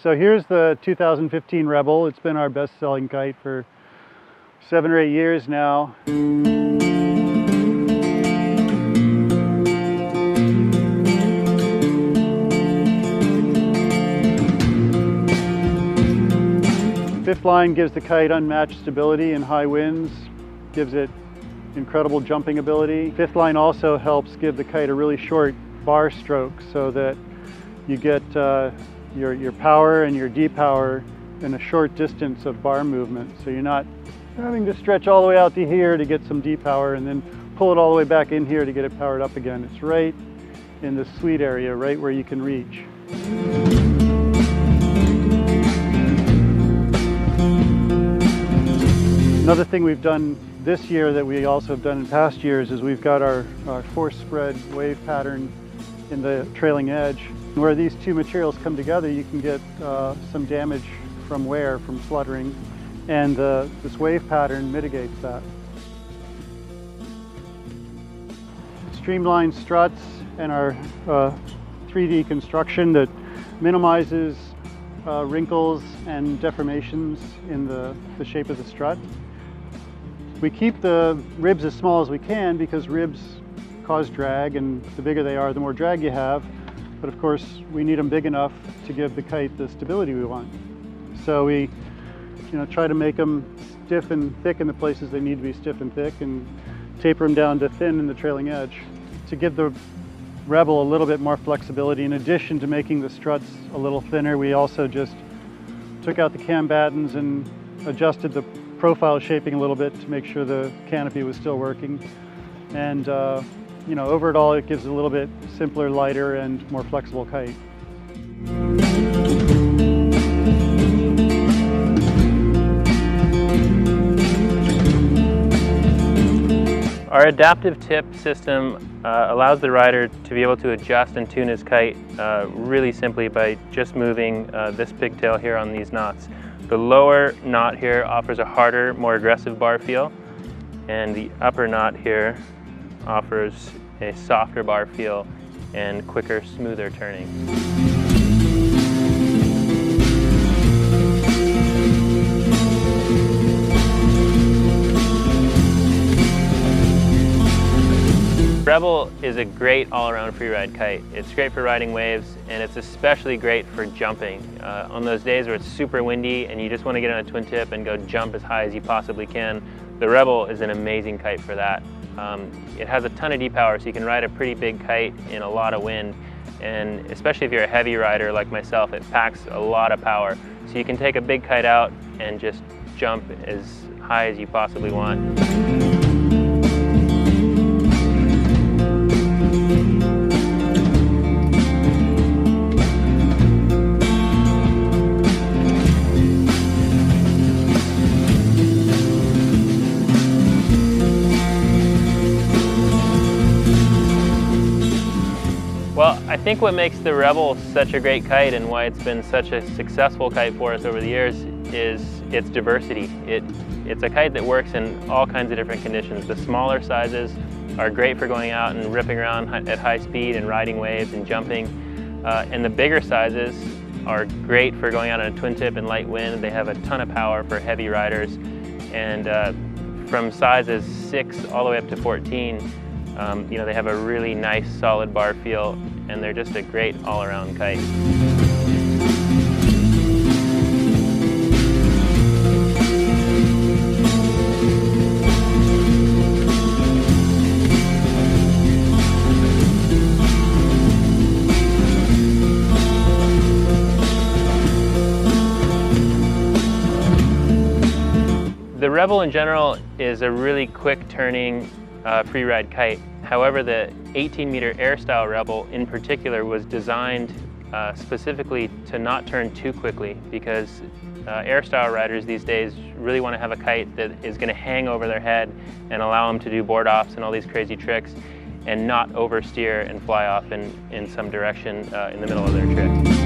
So here's the 2015 Rebel. It's been our best-selling kite for 7 or 8 years now. Fifth line gives the kite unmatched stability in high winds, gives it incredible jumping ability. Fifth line also helps give the kite a really short bar stroke so that you get your power and your D-power in a short distance of bar movement. So you're not having to stretch all the way out to here to get some D-power and then pull it all the way back in here to get it powered up again. It's right in the sweet area, right where you can reach. Another thing we've done this year that we also have done in past years is we've got our force spread wave pattern in the trailing edge. Where these two materials come together, you can get some damage from wear, from fluttering, and this wave pattern mitigates that. Streamlined struts and our 3D construction that minimizes wrinkles and deformations in the shape of the strut. We keep the ribs as small as we can because ribs cause drag, and the bigger they are, the more drag you have. But of course, we need them big enough to give the kite the stability we want. So we try to make them stiff and thick in the places they need to be stiff and thick, and taper them down to thin in the trailing edge. To give the Rebel a little bit more flexibility, in addition to making the struts a little thinner, we also just took out the cam battens and adjusted the profile shaping a little bit to make sure the canopy was still working. And over it all, it gives a little bit simpler, lighter, and more flexible kite. Our adaptive tip system allows the rider to be able to adjust and tune his kite really simply by just moving this pigtail here on these knots. The lower knot here offers a harder, more aggressive bar feel, and the upper knot here offers a softer bar feel and quicker, smoother turning. Rebel is a great all-around freeride kite. It's great for riding waves, and it's especially great for jumping. On those days where it's super windy and you just want to get on a twin tip and go jump as high as you possibly can, the Rebel is an amazing kite for that. It has a ton of D-power, so you can ride a pretty big kite in a lot of wind, and especially if you're a heavy rider like myself, it packs a lot of power. So you can take a big kite out and just jump as high as you possibly want. Well, I think what makes the Rebel such a great kite and why it's been such a successful kite for us over the years is its diversity. It's a kite that works in all kinds of different conditions. The smaller sizes are great for going out and ripping around at high speed and riding waves and jumping. And the bigger sizes are great for going out on a twin tip and light wind. They have a ton of power for heavy riders. And from sizes 6 all the way up to 14, they have a really nice solid bar feel, and they're just a great all-around kite. The Rebel in general is a really quick turning freeride kite. However, the 18-meter air-style Rebel in particular was designed specifically to not turn too quickly, because air-style riders these days really want to have a kite that is going to hang over their head and allow them to do board-offs and all these crazy tricks and not oversteer and fly off in some direction in the middle of their trick.